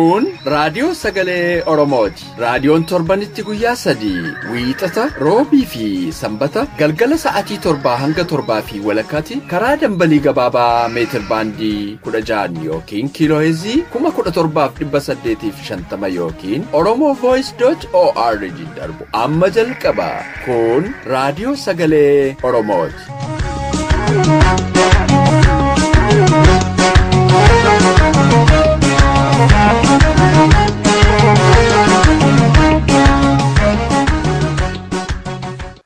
Kun raadiyoo sagalee Oromooti. Raadiyoon torbanitti guyyaa 3 Wiixata, Roobii fi Sambata galgala sa'aatii 7 hanga 7 fi walakkaatti karaa dambalii gabaabaa meetrebandii 16 yookiin kiiloherzii 17,850 yookiin oromovoice.org darbu. Amma jalqaba. Kun raadiyoo sagalee Oromooti.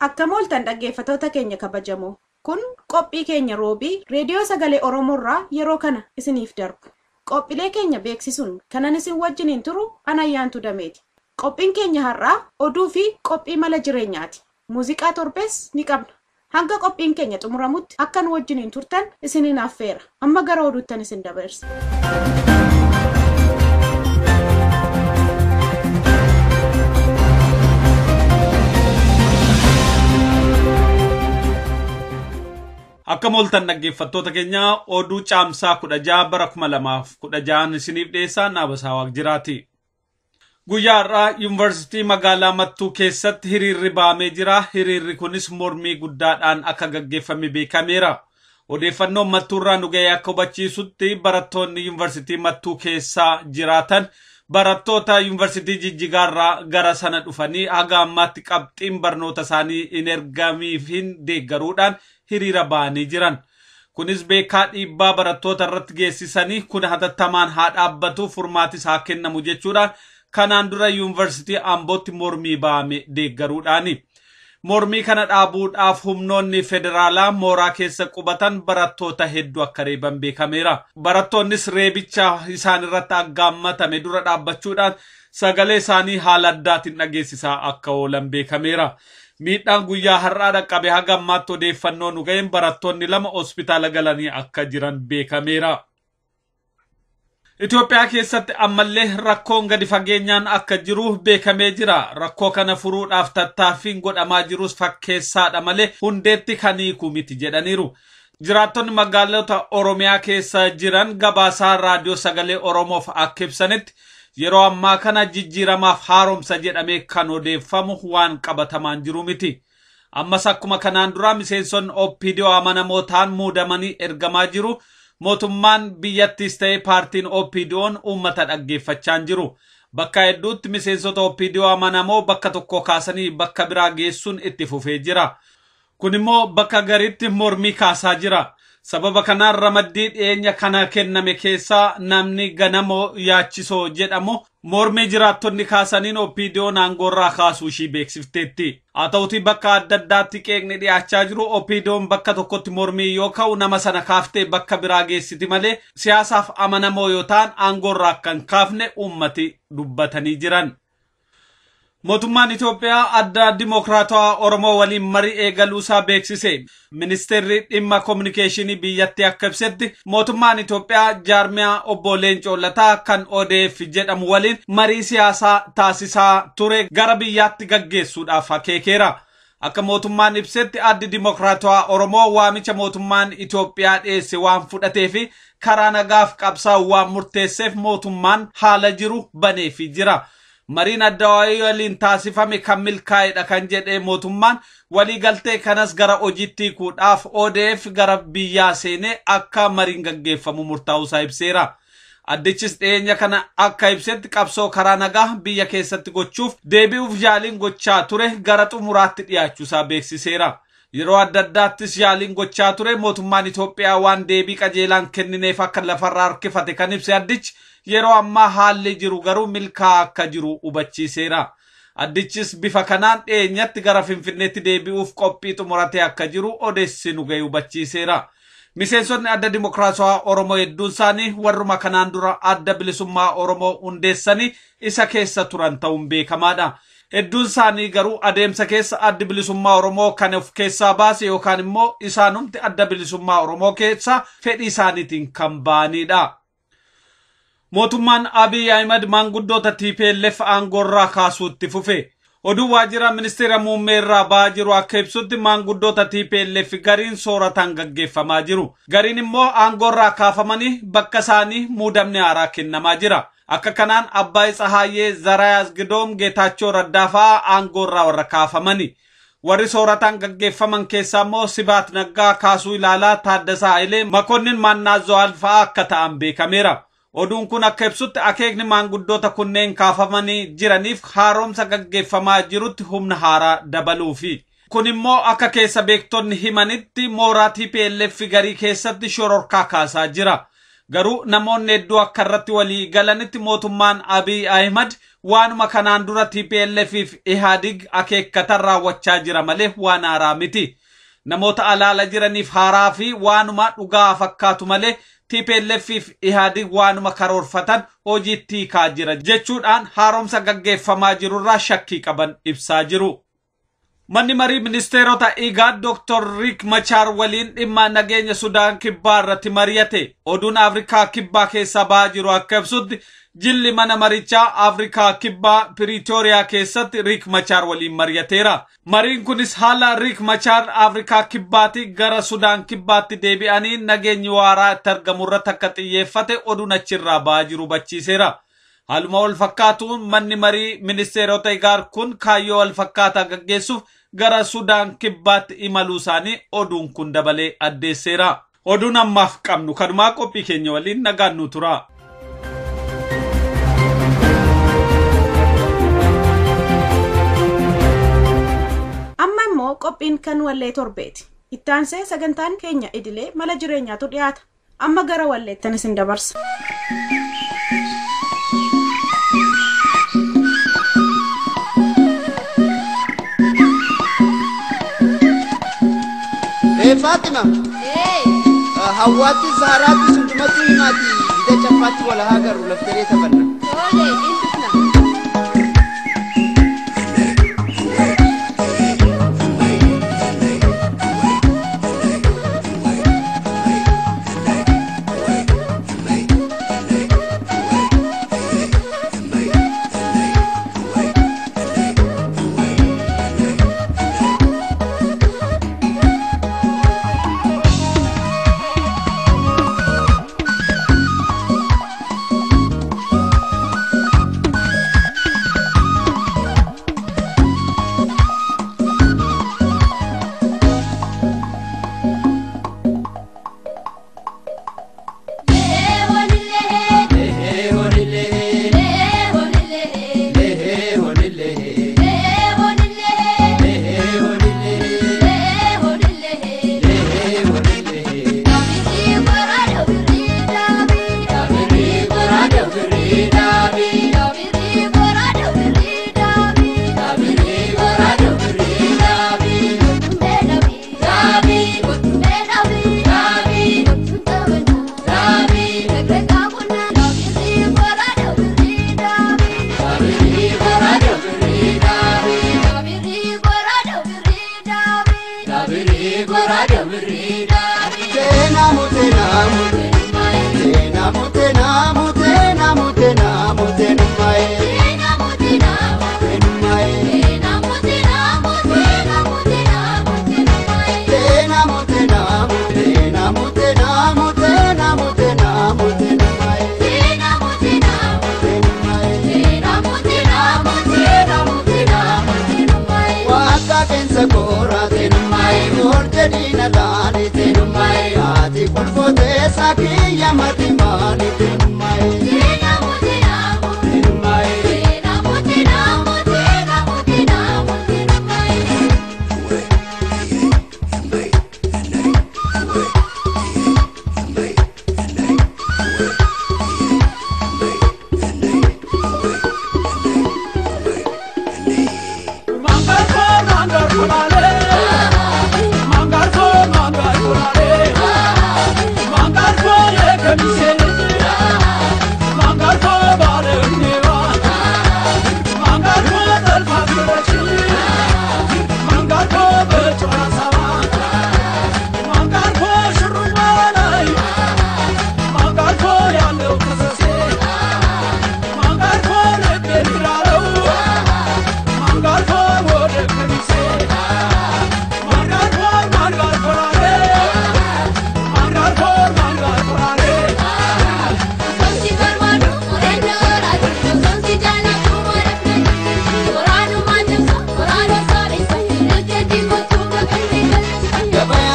Akka mooltan dhaggeeffatoota keenya kabajamoo. Kun qophii keenya Roobii reediyoo sagalee Oromoorraa yeroo kana isiniif darbu. Qophiilee keenya beeksisuun kanan isin wajjiniin turu Anayyaantu Dameeti. Qophiin keenya har'aa oduu fi qophii mala jireenyaati. Muuziqaa torbees ni qabna. Hanga qophiin keenya xumuramutti akka nu wajjiniin turtan isiniin affeera. Amma gara oduuttan isin dabarsa. Akka mooltan dhaggeeffattoota keenya oduu caamsaa 16 bara 2016 isiniif dhiyeessaa Naabasaa Waaqjiraati. Guyyaa har'aa yuunivarsiitii magaalaa Mattuu keessatti hiriirri baamee jira. Hiriirri kunis mormii guddaadhaan akka gaggeeffame beekameera. Odeeffannoon Mattuurraa nu ga'ee akka hubachiisutti barattoonni yuunivarsiitii Mattuu keessaa jiraatan barattoota yuunivarsiitii Jijjigaarraa gara sana dhufanii haga ammaatti qabxiin barnoota isaanii hin ergamiifin deeggaruudhaan hiriira ba'anii jiran. Kunis beekaa dhiibbaa barattoota irratti geessisanii kun hatattamaan haa dhaabbatu furmaatis haa kennamu jechuudhaan kanaan dura yuunivarsiitii Ambootti mormii ba'ame deeggaruudhaani. Mormii kana dhaabuudhaaf humnoonni federaalaa mooraa keessa qubatan barattoota hedduu akka reeban beekameera. Barattoonnis reebicha isaan irratti aggaammatame dura dhaabbachuudhaan sagalee isaanii haala addaatiin dhageessisaa akka oolan beekameera. Miidhaan guyyaa har'aa dhaqqabe haga ammaatti odeeffannoo nu ga'een barattoonni 2 hospitaala galanii akka jiran beekameera. Itoophiyaa keessatti ammallee rakkoon gadi fageenyaan akka jiru beekamee jira. Rakkoo kana furuudhaaf tattaaffiin godhamaa jirus fakkeessaadha malee hundeetti kan hiiku miti jedhaniiru. Jiraattonni magaalota Oromiyaa keessa jiran gabaasaa raadiyoo sagalee Oromoof akka ibsanitti yeroo ammaa kana jijjiiramaaf haaromsa jedhamee kan odeeffamu waan qabatamaan jiru miti. Ammas akkuma kanaan dura miseensonni OPDO amanamoo ta'an muudamanii ergamaa jiru. Mootummaan biyyattis ta'ee paartiin OPDO'n uummata dhaggeeffachaa jiru. Bakka hedduutti miseensota OPDO amanamoo bakka tokko kaasanii bakka biraa geessuun itti fufee jira. Kun immoo bakka gariitti mormii kaasaa jira. Sababa kanaan ramaddii dhiyeenya kana kenname keessaa namni Ganamoo Yaachisoo jedhamu mormii jiraattonni kaasaniin OPDO'n aangoorraa kaasuu ishii beeksifteetti. Haa ta'utii bakka adda addaatti qeeqni dhiyaachaa jiru OPDO'n bakka tokkotti mormii yoo ka'u nama sana kaaftee bakka biraa geessiti malee siyaasaaf amanamoo yoo ta'an aangoorraa akka hin kaafne uummati dubbatanii jiran. Mootummaan Itoophiyaa adda Dimokiraatawaa Oromoo waliin marii eegaluusaa beeksise. Ministeerri dhimma kominikeeshinii biyyattii akka ibsetti mootummaan Itoophiyaa jaarmiyaa obbo Leencoo Lataa kan ODF jedhamu waliin marii siyaasaa taasisaa ture gara biyyaatti gaggeessuudhaaf akeekeera. Akka mootummaan ibsetti addi Dimokiraatawaa Oromoo waamicha mootummaan Itoophiyaa dhiyeesse waan fudhateefi karaa nagaaf qabsaa'u waan murteesseef mootummaan haala jiru baneefii jira. Mariin addawaayii waliin taasifame kan milkaa'edha kan jedhe mootummaan walii galtee kanas gara hojiitti hiikuudhaaf ODF gara biyyaa seenee akka mariin gaggeeffamu murtaa'uusaa ibseera. Addichis dhiyeenya kana akka ibsetti qabsoo karaa nagaa biyya keessatti gochuuf deebi'uuf yaaliin gochaa ture gara xumuraatti dhiyaachuusaa beeksiseera. Yeroo adda addaattis yaaliin gochaa ture mootummaan Itoophiyaa waan deebii qajeelaan kennineef akka lafarraa harkifate kan ibse addichi yeroo ammaa haalli jiru garuu milkaa'aa akka jiru hubachiiseera. Addichis bifa kanaan dhiyeenyatti gara Finfinneetti deebi'uuf qophii xumuratee akka jiru odeessi nu ga'e hubachiiseera. Miseensonni adda Dimokiraatawaa Oromoo hedduun isaanii warruma kanaan dura adda bilisummaa Oromoo hundeessanii isa keessa turan ta'uun beekamaadha. Hedduun isaanii garuu adeemsa keessa adda bilisummaa Oromoo kan of keessaa baase yookaan immoo isaanumti adda bilisummaa Oromoo keessa fedhii isaaniitiin kan ba'anidha. Mootummaan Abiy Ahmed maanguddoota TPLF aangoorraa kaasuutti fufe. Oduu waajjira ministeera muummee irraa ba'aa jiru akka ibsutti maanguddoota TPLF gariin sooratan gaggeeffamaa jiru. Gariin immoo aangoorraa kaafamanii bakka isaanii muudamni haaraa kennamaa jira. Akka kanaan Abbaay Tsahaayee, Zarayaas Gidoom, Geetaachoo Raddaafaa aangoorraa warra kaafamani. Warri sooratan gaggeeffaman keessaa immoo Sibaat Naggaa, Kaasuu Ilaalaa, Taaddasaa Hayilee, Makonnin Maannaazzoo Alfaa akka ta'an beekameera. Oduun kun akka ibsutti akeekni maanguddoota kunneen kaafamanii jiraniif haaromsa gaggeeffamaa jirutti humna haaraa dabaluufi. Kun immoo akka keessa beektonni himanitti mooraa TPLF garii keessatti shororkaa kaasaa jira. Garuu namoonni hedduu akka irratti walii galanitti mootummaan Abiy Ahmed waanuma kanaan dura TPLFif Ihaadig akeekkatan raawwachaa jira malee waan haaraa miti. Namoota alaala jiraniif haaraa fi waanuma dhugaa fakkaatu malee TPLFif Ihaadig waanuma karoorfatan hojiitti hiikaa jira jechuudhaan haaromsa gaggeeffamaa jirurraa shakkii qaban ibsaa jiru. Manni marii ministeerota IGAD Dr. Riek Machar waliin dhimma nageenya Sudaan kibbaa irratti mari'ate. Oduun Afrikaa kibbaa keessa ba'aa jiru akka ibsutti jilli mana marichaa Afrikaa kibbaa Pretoria keessatti Riek Machar waliin mari'ateera. Mariin kunis haala Riek Machar Afrikaa kibbaatti gara Sudaan kibbaatti deebi'anii nageenyi waaraa itti argamu irratti akka xiyyeeffate oduun achirraa ba'aa jiru hubachiiseera. Haaluma wal fakkaatuun manni marii ministeerota IGAD kun kaayyoo wal fakkaataa gaggeessuuf gara Sudaan kibbaatti imaluu isaanii oduun kun dabalee addeesseera. Oduun ammaaf qabnu kanumaa qophii keenya waliin nagaan nu tura. Amma immoo qophiin kan wallee torbeeti. Ittaansee sagantaan keenya idilee mala jireenyaatu dhiyaata. Amma gara walleettan isin dabarsa. Fatima. Hawwaatti Zahraatti sundumatu himaati. Ida chafaatti wala hagaru laftaree tabanna. Mangar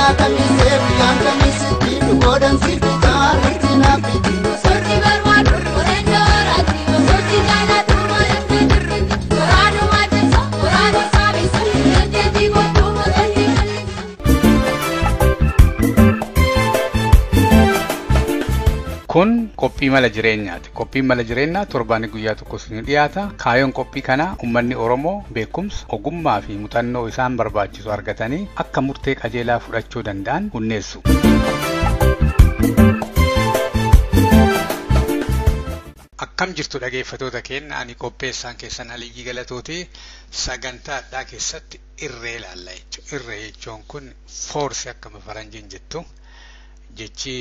guyyaa kamisee guyyaan kamisitti dhugoodhan sifitaa irratti naafiti. Sorti barbaadu qorannoo raatti osooti jaalatu malee dirriti. Waraanu maatiisa waraanu saabisa dandeettii godhuu maqatti kaleessa. Kun qophii mala jireenyaati. Qophiin mala jireenyaa torbaanii guyyaa tokko isin dhiyaata. Kaayyoon qophii kanaa uummanni Oromoo beekumsa, ogummaa fi muuxannoo isaan barbaachisu argatanii akka murtee qajeelaa fudhachuu danda'an hundeessu. Akkam jirtu dhaggeeffattoota keenya, ani qopheessaan keessan Aliyyii Galatooti. Sagantaa addaa keessatti irree ilaalla jechuudha. Irree jechuun kun foorsi akkama faranjiin jettu. Jechi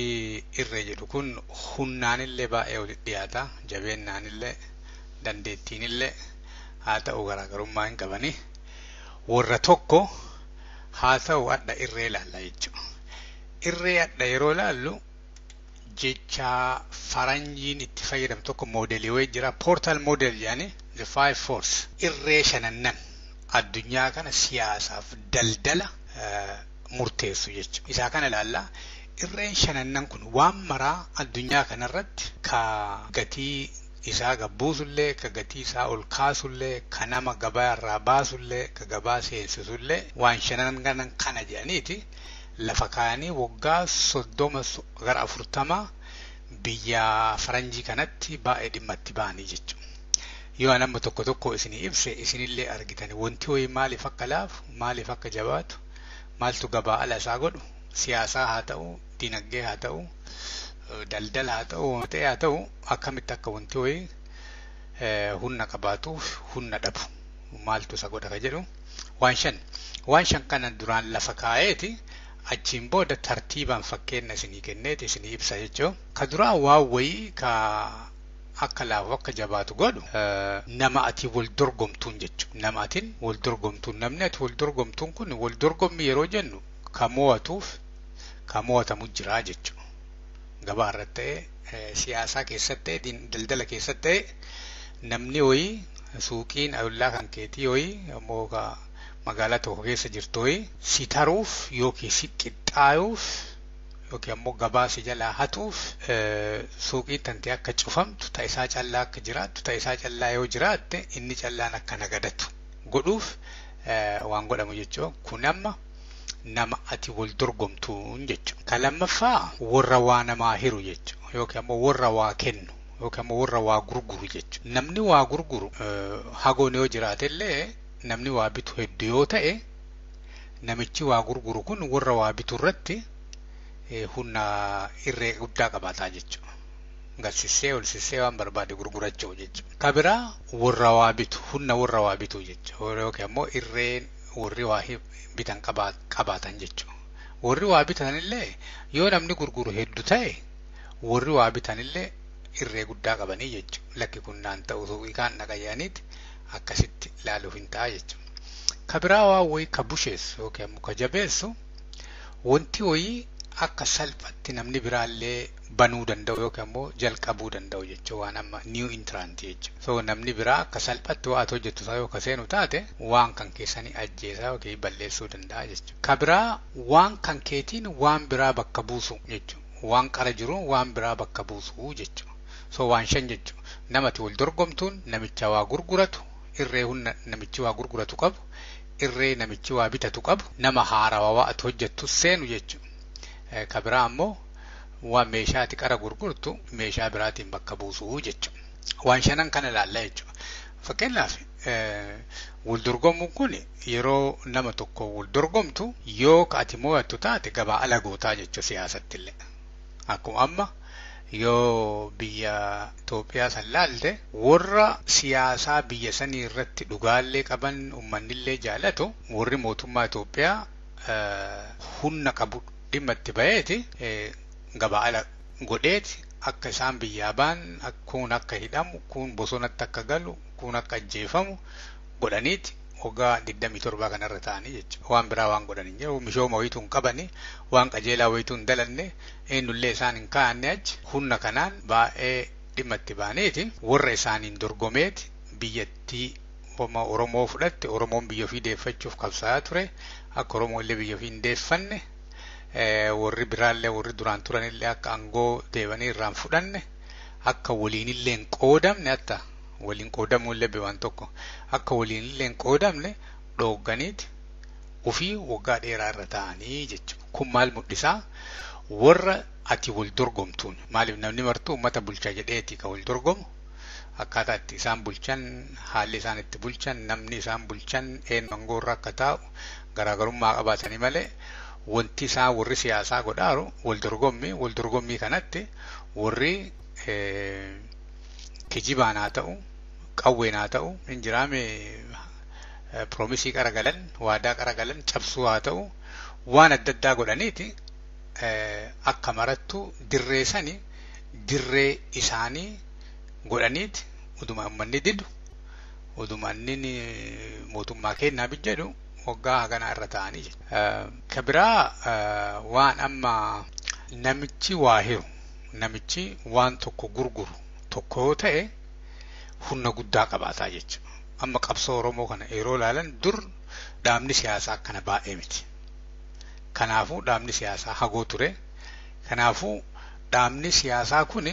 irree jedhu kun humnaanillee baay'ee walitti dhiyaata, jabeennaanillee dandeettiinillee haa ta'u garaagarummaa hin qabani. Warra tokko haa ta'u adda irree ilaalla jechuudha. Irree adda yeroo ilaallu jecha faranjiin itti fayyadamu tokko moodelii wayii jira. Portal model yaani the five force. Irree shanannan addunyaa kana siyaasaaf daldala murteessu jechuudha. Isaa kana ilaalla. Irreen shanannan kun waan maraa addunyaa kanarratti ka gatii isaa gabbuusullee, ka gatii isaa ol kaasullee, ka nama gabaa irraa baasullee, ka gabaa seensisullee waan shanannan kana jedhaniiti lafa kaayanii waggaa 30 gara 40 biyya faranjii kanatti baay'ee dhimma itti ba'anii jechuudha. Yoo nama tokko tokko isinii ibse isinillee argitani wanti wayii maaliif akka laafu, maaliif akka jabaatu, maaltu gabaa ala isaa godhu, siyaasaa haa ta'u, dinagdee haa ta'u, daldala haa ta'u, ta'ee haa ta'u, akkamitti akka wanti wayii humna qabaatuuf humna dhabu maaltu isa godha ka jedhu waan shan kana duraan lafa kaa'eeti achiin booda tartiibaan fakkeenya isinii kenneeti isinii ibsa jechuudha. Ka duraa waan wayii ka akka laafu akka jabaatu godhu nama ati wal dorgomtuun jechuudha. Nama atiin wal dorgomtuun, namni ati wal dorgomtuun kun wal dorgommi yeroo jennu ka mo'atuuf ka mo'atamu jira jechuudha. Gabaa irratti ta'ee siyaasaa keessatti ta'ee daldala keessatti ta'ee namni wayii suuqiin ayollaa kan keetii wayii ammoo ka magaalaa tokko keessa jirtu wayii si taruuf yookiin si qixxaayuuf yookiin ammoo gabaa si jalaa hatuuf suuqiin tantee akka cufamtu ta'isaa callaa akka jiraattu ta'isaa callaa yoo jiraatte inni callaan akka nagadatu godhuuf waan godhamu jechuudha. Kun amma nama ati wal dorgomtuun jechuudha. Ka lammaffaa warra waa namaa hiru jechuudha yookiin ammoo warra waa kennu yookiin ammoo warra waa gurguru jechuudha. Namni waa gurguru hagoon yoo jiraatellee namni waa bitu hedduu yoo ta'e namichi waa gurguru kun warra waa bitu irratti humna irree guddaa qabaataa jechuudha. Garsissee olsissee waan barbaade gurgurachuu jechuudha. Ka biraa warra waa bitu humna warra waa bitu jechuudha yookiin ammoo irreen warri waa bitan qabaatan jechuudha. Warri waa bitanillee yoo namni gurguru hedduu ta'e warri waa bitanillee irree guddaa qabanii jechuudha. Lakki kun naan ta'u suuqii kaan dhaqayaaniiti akkasitti ilaaluuf hin ta'a jechuudha. Ka biraa waa wayii ka busheessu yookiin ammoo ka jabeessu wanti wayii akka salphatti namni biraallee banuu danda'u yookiin ammoo jalqabuu danda'u jechuudha. Waan amma new entrant jechuudha. So namni biraa akka salphatti waa hojjetu isaa yoo ka seenu taate waan kan keessanii ajjeesaa yookiin balleessuu danda'a jechuudha. Ka biraa waan kan keetiin waan biraa bakka buusu jechuudha. Waan qara jiruun waan biraa bakka buusu jechuudha. So waan shan jechuudha. Namati wal dorgomtuun namicha waa gurguratu, irree humna namichi waa gurguratu qabu, irree namichi waa bitatu qabu, nama haarawaa waa hojjettu seenu jechuudha. Ka biraa ammoo waan meeshaati qara gurgurtu meeshaa biraatiin bakka buusuu jechuudha. Waan shanan kana ilaalla jechuudha. Fakkeenyaaf wal dorgomuun kun yeroo nama tokko wal dorgomtu yoo ka ati mo'attu taate gabaa ala gootaa jechuudha siyaasatti illee. Akkuma amma yoo biyya Itoophiyaa san laalte warra siyaasaa biyya sanii irratti dhugaallee qaban ummannillee jaalatu warri mootummaa Itoophiyaa humna qabu dhimma itti baheeti gabaa ala godheeti akka isaan biyyaa baan kun akka hidhamu kun bosonatti akka galu kun akka ajjeefamu godhaniiti waggaa 27 kanarra ta'anii jechuudha. Waan biraa waan godhan hin jiru mishooma wayituun qabani waan qajeelaa wayituun dalanne eenyullee isaan hin kaa'anne achi humna kanaan baay'ee dhimma itti baaneeti warra isaaniin dorgomeeti biyyattii Oromoo fudhatte Oromoon biyya ofii deeffachuuf qabsaa'aa ture akka Oromoo illee biyya ofii hin deeffanne warri biraallee warri duraan turanillee akka aangoo deebanii irraan fudhanne akka waliinillee hin qoodamne hatta waliin qoodamuullee waan tokko akka waliinillee hin qoodamne dhoogganiiti ofii waggaa dheeraa irra ta'anii jechuudha. Kun maal mul'isaa? Warra ati wal dorgomtuun maaliif namni martuu uummata bulchaa jedheeti ka wal dorgomu akkaataa itti isaan bulchan haalli isaan itti bulchan namni isaan bulchan aangoorra akka taa'u garaagarummaa qabaatanii malee wanti isaan warri siyaasaa godhaaru wal dorgommii kanatti warri kijibaan haa ta'u qawween haa ta'u hin jiraame piroomisii qaragalan waadaa qaragalan cabsuu haa ta'u waan adda addaa godhaniiti akka marattu dirree sanii dirree isaanii godhaniiti uduma ummanni didu uduma inni mootummaa kennaa jedhu waggaa haganaa irra ta'anii jechuudha. Kabiraa waan amma namichi waa hiru namichi waan tokko gurguru tokko yoo ta'e humna guddaa qabaataa jechuudha. Amma qabsoo Oromoo kana yeroo ilaalan dur dhaabni siyaasaa akkana baay'ee miti. Kanaafuu dhaabni siyaasaa hagoo ture. Kanaafuu dhaabni siyaasaa kun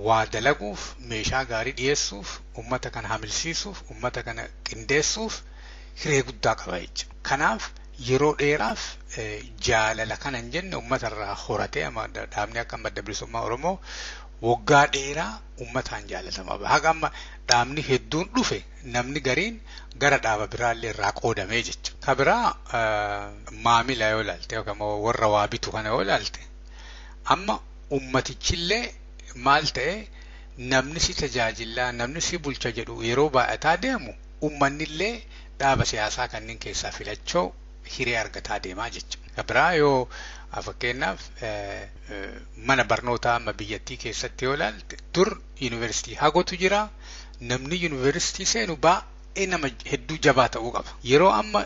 waa dalaguuf meeshaa gaarii dhiyeessuuf ummata kana hamilsiisuuf ummata kana qindeessuuf hiree guddaa qaba jechuudha. Kanaaf yeroo dheeraaf jaalala kana hin jenne ummata irraa horatee dhaabni akka madda bilisummaa Oromoo waggaa dheeraa ummataan jaalatamaa ba'a. Haga amma dhaabni hedduun dhufe namni gariin gara dhaaba biraallee irraa qoodamee jechuudha. Kabiraa maamila yoo ilaalte yookaan warra waa bitu kana yoo ilaalte amma ummatichillee maal ta'e namni si tajaajilaa namni si bulcha jedhu yeroo baay'ataa deemu ummannillee dhaaba siyaasaa kanneen keessaa filachoo hiree argataa deemaa jechuudha. Kabiraa yoo fakkeenyaaf mana barnootaa amma biyyattii keessatti yoo ilaalte dur yuunivarsiitii hagootu jira namni yuunivarsiitii seenu baay'ee nama hedduu jabaa ta'uu qaba. Yeroo amma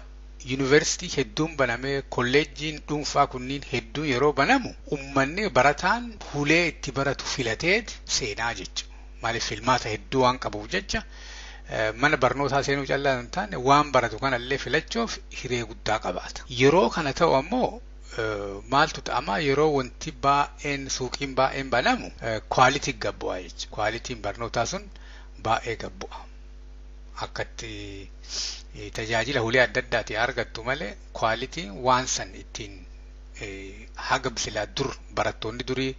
yuunivarsiitii hedduun banamee kolleejjiin dhuunfaa kunniin hedduun yeroo banamu ummanni barataan hulee itti baratu filateet seenaa jechuudha. Maaliif filmaata hedduu waan qabuuf jecha mana barnootaa seenuu callaa hin taane waan baratu kanallee filachuuf hiree guddaa qabaata. Yeroo kana ta'u ammoo maaltu ta'ama yeroo wanti baay'een suuqiin baay'een banamu kwaalitii gabbu'aa jechuudha. Kwaalitiin barnootaa sun baay'ee gabbu'a. Akkatti tajaajila hulee adda addaati argattu malee kwaalitiin waan san ittiin haga silaa dur barattoonni durii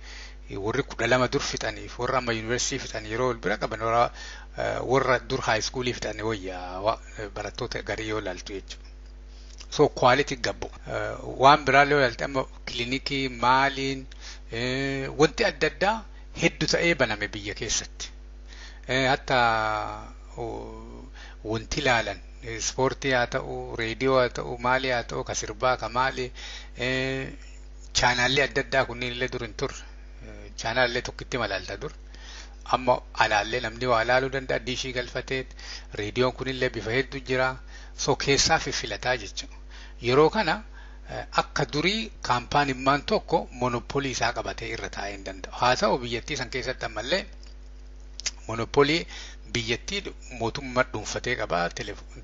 warri 12 dur fixaniif warra amma yuunivarsiitii fixan yeroo wal bira qaban warra dur haayiskuulii fixanii wayyaa barattoota garii yoo ilaaltu jechuudha. So quality gabbu waan biraallee yoo ilaalte amma kilinikii maaliin wanti adda addaa hedduu ta'ee baname biyya keessatti. Hatta wanti ilaalan ispoortii haa ta'u reediyoo haa ta'u maalii haa ta'u ka sirbaa ka maalii chaanaallee adda addaa kunniin illee dur hin turre. Chaanaallee tokkitti malaalta dur. Amma alaallee namni waa ilaaluu danda'a diishii galfatee reediyoon kunillee bifa hedduu jira. So keessaa filataa jechuudha. Yeroo kana akka durii kaampaaniimmaan tokko monopolii isaa qabatee irra taa'ee hin danda'u. Haa ta'u biyyattii san keessatti ammallee monopolii biyyattii mootummaa dhuunfatee qaba.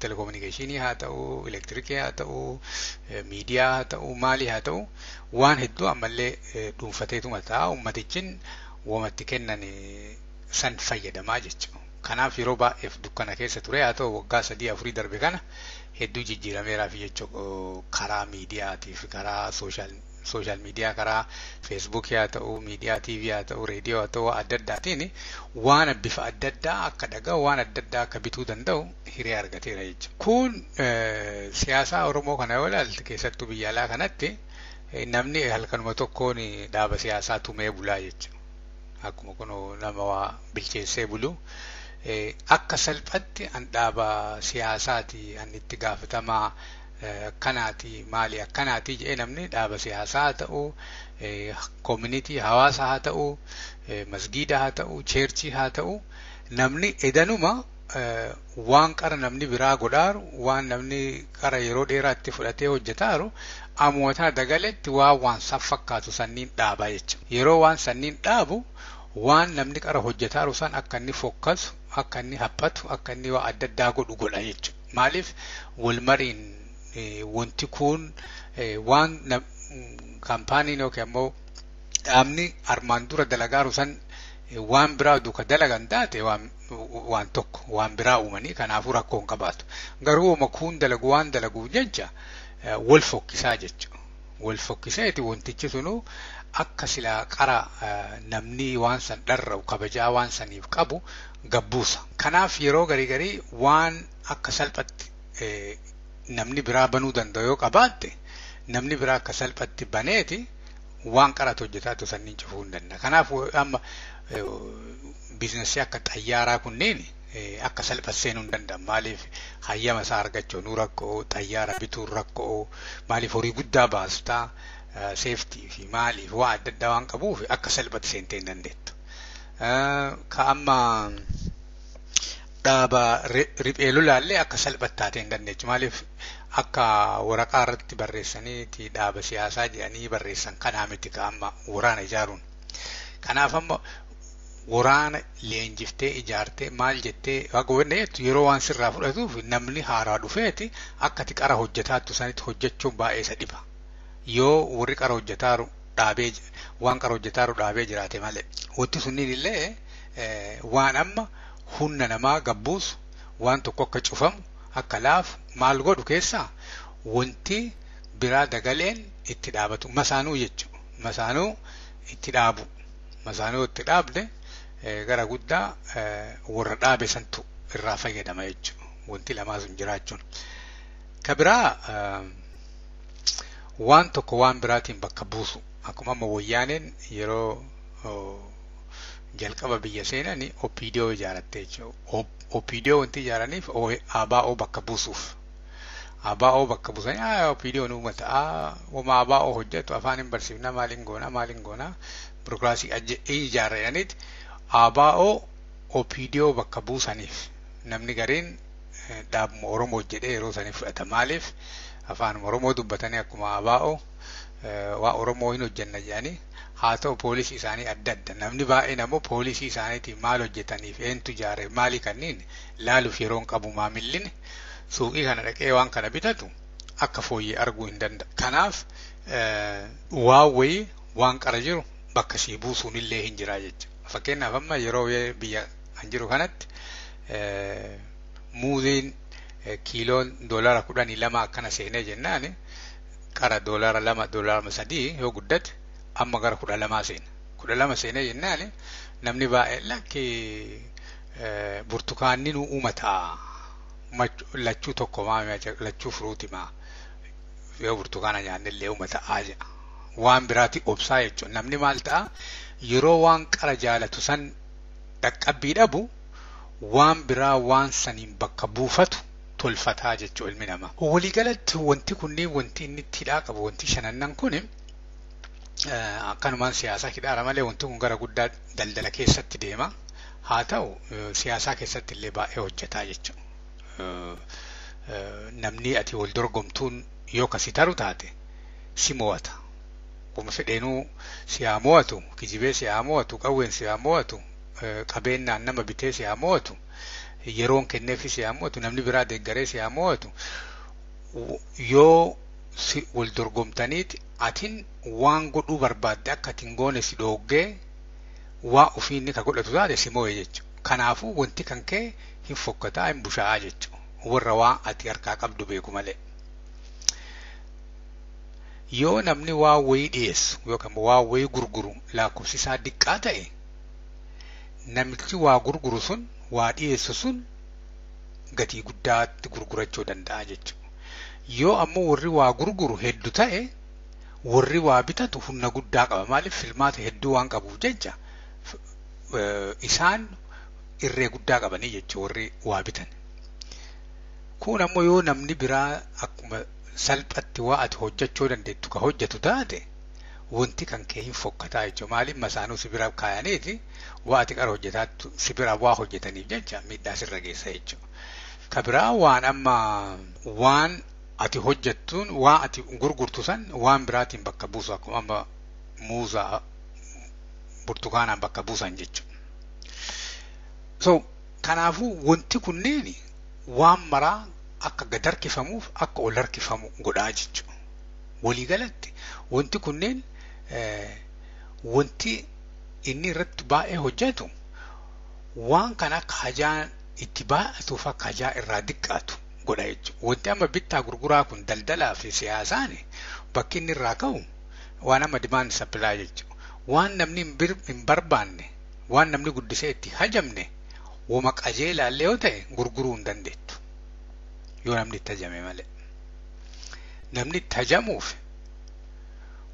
Telekominikeeshinii haa ta'u, elektirikii haa ta'u, miidiyaa haa ta'u, maalii haa ta'u waan hedduu ammallee dhuunfateetuma ta'a. Uummatichin wamatti kennan san fayyadamaa jechuudha. Kanaaf yeroo baay'eef dukkana keessa ture haa ta'u waggaa 3-4 darbe kana hedduu jijjiirameeraa fi jechuudha karaa miidiyaatii fi karaa sooshaal miidiyaa karaa feesbuukii haa ta'u miidiyaa tiivii haa ta'u reediyoo haa ta'u adda addaatiin waan bifa adda addaa akka dhaga'u waan adda addaa akka bituu danda'u hiree argateera jechuudha. Kun siyaasaa Oromoo kana yoo ilaalte keessattuu biyya alaa kanatti namni halkanuma tokkoon dhaaba siyaasaa tumee bulaa jechuudha. Akkuma kun nama waa bilcheessee bulu. Akka salphatti an dhaaba siyaasaati an itti gaafatamaa akkanaati maali akkanaati jedhee namni dhaaba siyaasaa haa ta'u koomunitii hawaasa haa ta'u masgiida haa ta'u cheerchii haa ta'u namni edanuma waan qara namni biraa godhaaru waan namni qara yeroo dheeraatti fudhatee hojjetaaru ammoota dagaletti waan san fakkaatu sanniin dhaabaa jechuudha. Yeroo waan sanniin dhaabu waan namni qara hojjetaaru san akka inni fokkasu akka inni haphatu akka inni waa adda addaa godha jechuudha. Maaliif walmariin wanti kun waan kaampaaniin yookiin ammoo dhaabni armaan dura dalagaaru san waan biraa duuka dalagan taate waan tokko waan biraa uumanii kanaafuu rakkoo hin qabaatu. Garuu makuun dalagu waan dalaguuf jecha wal fokkisaa jechuudha. Wal fokkiseeti wantichi sunu akka silaa qara namni waan san dharra'u kabajaa waan saniif qabu gabbuusa. Kanaaf yeroo garii waan akka salphatti namni biraa banuu danda'u yoo qabaatte namni biraa akka salphatti baneeti waan qaratu hojjetaatu sanniin cufuu hin danda'a. Kanaaf amma biizinasii akka xayyaaraa kunneen akka salphatti seenuu hin danda'an. Maaliif hayyama isaa argachuu nu rakkoo, xayyaara bituun rakkoo, maaliif horii guddaa baastaa, seeftii fi maaliif waa adda addaa waan qabuuf akka salphatti seentee hin dandeettu. Ka amma dhaaba riphee lolaallee akka salphatti taatee hin dandeechu. Maaliif akka waraqaa irratti barreessaniiti dhaaba siyaasaa jedhanii barreessan kanaa miti ka amma waraana ijaaruun. Kanaaf amma waraana leenjiftee ijaartee maal jettee yeroo waan sirraa fudhatuuf namni haaraa dhufeeti akka ati qara hojjetaattu sanitti hojjechuun baay'ee isa dhiba. Yoo warri qara hojjetaaru dhaabee waan qara hojjetaaru dhaabee jiraate malee. Wanti sunniin illee waan amma humna namaa gabbuusu waan tokko akka cufamu akka laafu maal godhu keessaa wanti biraa dagaleen itti dhaabatu masaanuu jechuudha. Masaanuu itti dhaabu. Masaanuu itti dhaabde gara guddaa warra dhaabe santu irraa fayyadama jechuudha. Wanti lamaa sun jiraachuun. Ka biraa waan tokko waan biraatiin bakka buusu. Akkuma amma wayyaaneen yeroo jalqaba biyya seenanii OPDO ijaaratte jechuudha. OPDO wanti ijaaraniif ABO bakka buusuuf. ABO bakka buusanii OPDO nuuma ta'a. Wama ABO hojjetu afaan hin barsiifna maaliin goona. Birokiraasii ijaaraniiti. ABO OPDO bakka buusaniif namni gariin dhaabuma Oromoo jedhee yeroo sanii fudhata. Maaliif afaan Oromoo dubbatanii akkuma ABO waa Oromoo hin hojjenna jedhanii haa ta'u poolisii isaanii adda adda. Namni baay'een ammoo poolisii isaaniitiin maal hojjetaniif eentu ijaare maalii kanniin laaluuf yeroon qabu maamilline suuqii kana dhaqee waan kana bitatu akka fooyyee arguu hin danda'a. Kanaaf waan wayii waan qara jiru bakka sii buusuun illee hin jiraa jechuudha. Fakkeenyaaf amma yeroo biyya kan jiru kanatti muuziin kiiloon $12 akkana seenee jennaan qara $2 $3 yoo guddate amma gara 12 seena. 12 seenee jennaan namni baay'ee lakki burtukaanni nu uumataa lachuu tokko lachuu furuuti yoo burtukaana nyaanne illee uumataa jedha. Waan biraati obsaa jechuudha. Namni maal ta'a yeroo waan qara jaalatu san dhaqqabbii dhabu waan biraa waan saniin bakka buufatu tolfataa jechuudha ilmi namaa. Waliigalatti wanti kunniin wanti inni itti hidhaa qabu wanti shanannan kun akkanumaan siyaasaa hidhaara malee wanti kun gara guddaa daldala keessatti deema. Haa ta'u siyaasaa keessatti illee baay'ee hojjetaa jechuudha. Namni ati wal dorgomtuun yoo kasi taru taate si mo'ata. Kuma fedheenuu si haa mo'atu, kijibee si haa mo'atu, qawween si haa mo'atu, qabeenyaan nama bitee si haa mo'atu, yeroon kenneefi si haa mo'atu, namni biraa deeggaree si haa mo'atu. Yoo si wal dorgomtaniiti atiin waan godhuu barbaadde akka atiin goone si dhoggee waa ofiinni ka godhatu taate si mo'e jechuudha. Kanaafuu wanti kan kee hin fokkataa hin bushaa'aa jechuudha. Warra waan ati harkaa qabdu beeku malee. Yoo namni waa wayii dhiyeessu yookaan waa wayii gurguru lakkoofsi isaa diqqaa ta'e namichi waa gurguru sun waa dhiyeessu sun gatii guddaatti gurgurachuu danda'a jechuudha. Yoo ammoo warri waa gurguru hedduu ta'e warri waa bitatu humna guddaa qaba. Maaliif filmaata hedduu waan qabuuf jecha isaan irree guddaa qabanii jechuudha warri waa bitan. Kun ammoo yoo namni biraa akkuma salphatti waa ati hojjechuu dandeettu ka hojjetu taate wanti kan kee hin fokkataa jechuudha. Maaliif masaanuu si bira kaayaniiti waa ati qara hojjetaattu si bira waa hojjetaniif jecha miidhaa sirra geessa jechuudha. Ka biraa waan amma waan ati hojjettuun waa ati gurgurtu san waan biraatiin bakka buusu akkuma amma muuza burtukaanaan bakka buusan jechuudha. So kanaafuu wanti kunneen waan maraa akka gad harkifamuuf akka ol harkifamu godhaa jechuudha. walii galatti wanti kunneen wanti inni irratti baay'ee hojjetu waan kana akka hajaan itti baa'atuuf akka hajaa irraa diqqaatu godha jechuudha. Wanti amma bittaa gurguraa kun daldalaa fi siyaasaan bakki inni irraa ka'u waan amma demand supply jechuudha. Waan namni hin barbaanne waan namni guddisee itti hajamne wama qajeelaallee yoo ta'e gurguruu hin dandeettu yoo namni itti hajame malee. Namni itti hajamuuf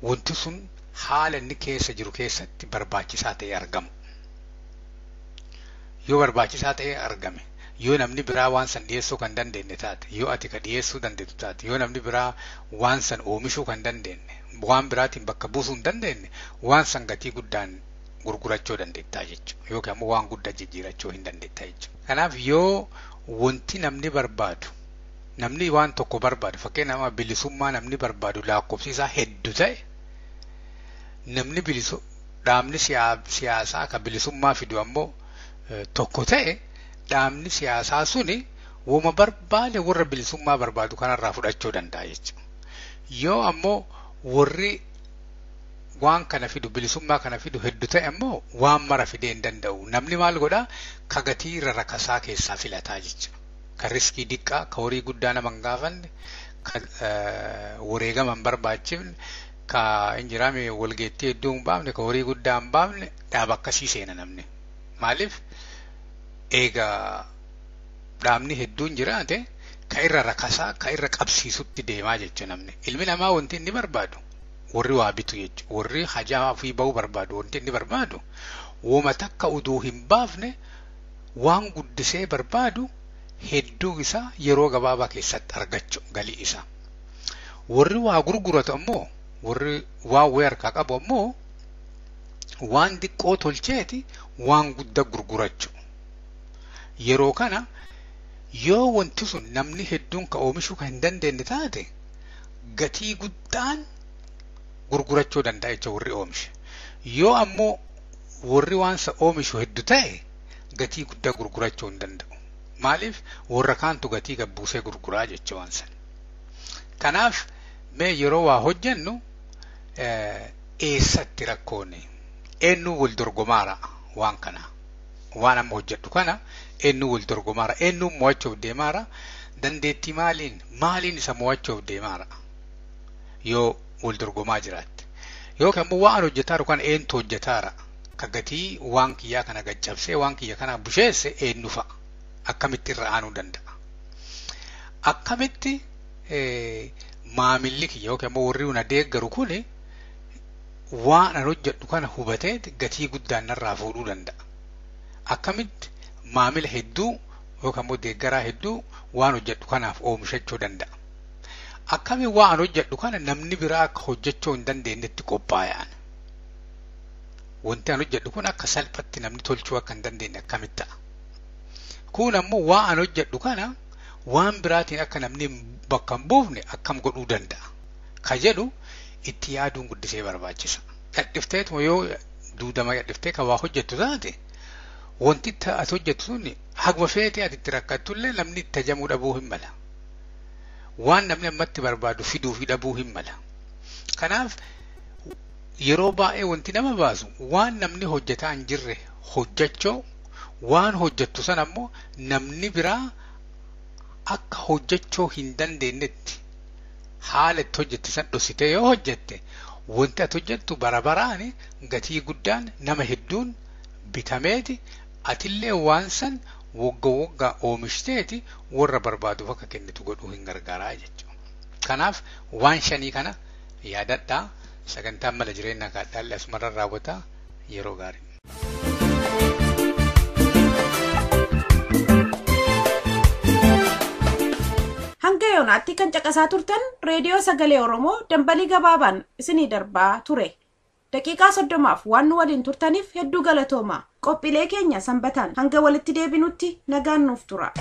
wanti sun haala inni keessa jiru keessatti barbaachisaa ta'e argamu. Yoo barbaachisaa ta'e argame, yoo namni biraa waan san dhiyeessuu kan dandeenye taate, yoo ati ka dhiyeessuu dandeettu taate, yoo namni biraa waan san oomishuu kan dandeenye, waan biraatiin bakka buusuu hin dandeenye, waan san gatii guddaan gurgurachuu dandeettaa jechuudha. Yookiin ammoo waan guddaa jijjiirachuu hin dandeettaa jechuudha. Kanaaf yoo wanti namni barbaadu, namni waan tokko barbaadu, fakkeenyaaf bilisummaa namni barbaadu lakkoofsisaa hedduu ta'e, namni dhaabni siyaasaa ka bilisummaa fidu ammoo tokko ta'e, dhaabni siyaasaa suni wama barbaade warra bilisummaa barbaadu kanarraa fudhachuu danda'a jechuudha. Yoo ammoo warri waan kana fidu bilisummaa kana fidu hedduu ta'e ammoo waan mara fidee hin danda'u. Namni maal godhaa? Ka gatii rarrakasaa keessaa filataa jechuudha. Ka riskii diqqaa, ka horii guddaa nama hin gaafanne, ka wareegama hin barbaachifne, ka injiraame walgeettii hedduu hin baafne, ka horii guddaa hin baafne dhaaba akkasii seena namni. Maaliif? Egaa dhaabni hedduun jiraate ka irra rakasaa, ka irra qabsiisutti deemaa jechuudha namni. Ilmi namaa wanti inni barbaadu warri waa bitu jechuudha. Warri hajaa ofii bahuu barbaadu wanti inni barbaadu wama takka uduu hin baafne waan guddisee barbaadu hedduu isaa yeroo gabaabaa keessatti argachuu galii isaa. Warri waa gurguratu ammoo warri waa wayii harkaa qabu ammoo waan xiqqoo tolcheeti waan guddaa gurgurachuu. Yeroo kana yoo wanti sun namni hedduun ka oomishuu kan hin dandeenye taate gatii guddaan gurgurachuu danda'a jechuudha warri oomishe. Yoo ammoo warri waan sa oomishu hedduu ta'e gatii guddaa gurgurachuu hin danda'u. Maaliif? Warra kaantu gatii gabbuusee gurguraa jechuudha waan san. Kanaaf mee yeroo waa hojjennu eessatti rakkoonni eenyu wal dorgomaara waan kana waan amma hojjedhu kana eenyu wal dorgomaara eenyu mo'achuuf deemaara dandeettii maaliin isa mo'achuuf deemaara yoo wal dorgomaa jiraatte yookaan ammoo waan hojjetaara kan eenyu hojjetaara ka gatii waan kiyyaa kana gaccabsee waan kiyya kana busheesse eenyu fa'a akkamitti irra aanuu danda'a akkamitti maamilli kiyya yookaan ammoo warri una deeggaru kuni waan an hojjedhu kana hubatee gatii guddaan narraa fuudhuu danda'a. Akkamitti maamila hedduu yookaan immoo deeggaraa hedduu waan hojjedhu kanaaf oomishachuu danda'a. Akkami waan hojjedhu kana namni biraa akka hojjechuu hin dandeenyetti qophaa'an. Wanti an hojjedhu kun akka salphatti namni tolchuu akka hin dandeenye akkamitti ta'a. Kun ammoo waan hojjedhu kana waan biraatiin akka namni bakka hin buufne akkam godhuu danda'a. Ka jedhu itti yaaduun guddisee barbaachisa. Yadhifteetuma yoo duudama yadhiftee kan waa hojjettu taate wanti ati hojjettu sun hagma feetee ati itti rakkattullee namni itti hajamuu dhabuu hin mala. Waan namni ammatti barbaadu fiduu fi dhabuu hin mala. Kanaaf yeroo baay'ee wanti nama baasu waan namni hojjetaa hin jirre hojjechuu waan hojjettu san ammoo namni biraa akka hojjechuu hin dandeenyetti haala itti hojjette san dhoksitee yoo hojjette wanti ati hojjettu barabaraani gatii guddaan nama hedduun bitameeti atillee waan san waggaa oomishiteeti warra barbaaduuf akka kennitu godhuu hin gargaaraa jechuudha. Kanaaf waan shanii kana yaadadhaa sagantaan mala jireenya kaadhaallee asumarra raawwataa yeroo gaarii. Hanga yoonaatti kan caqasaa turtan reediyoo sagalee Oromoo dambalii gabaabaan isinii darbaa ture. Daqiiqaa 30 waan nu waliin turtaniif hedduu galatooma. Qophiilee keenya sanbataan hanga walitti deebinutti nagaan nuuf tura.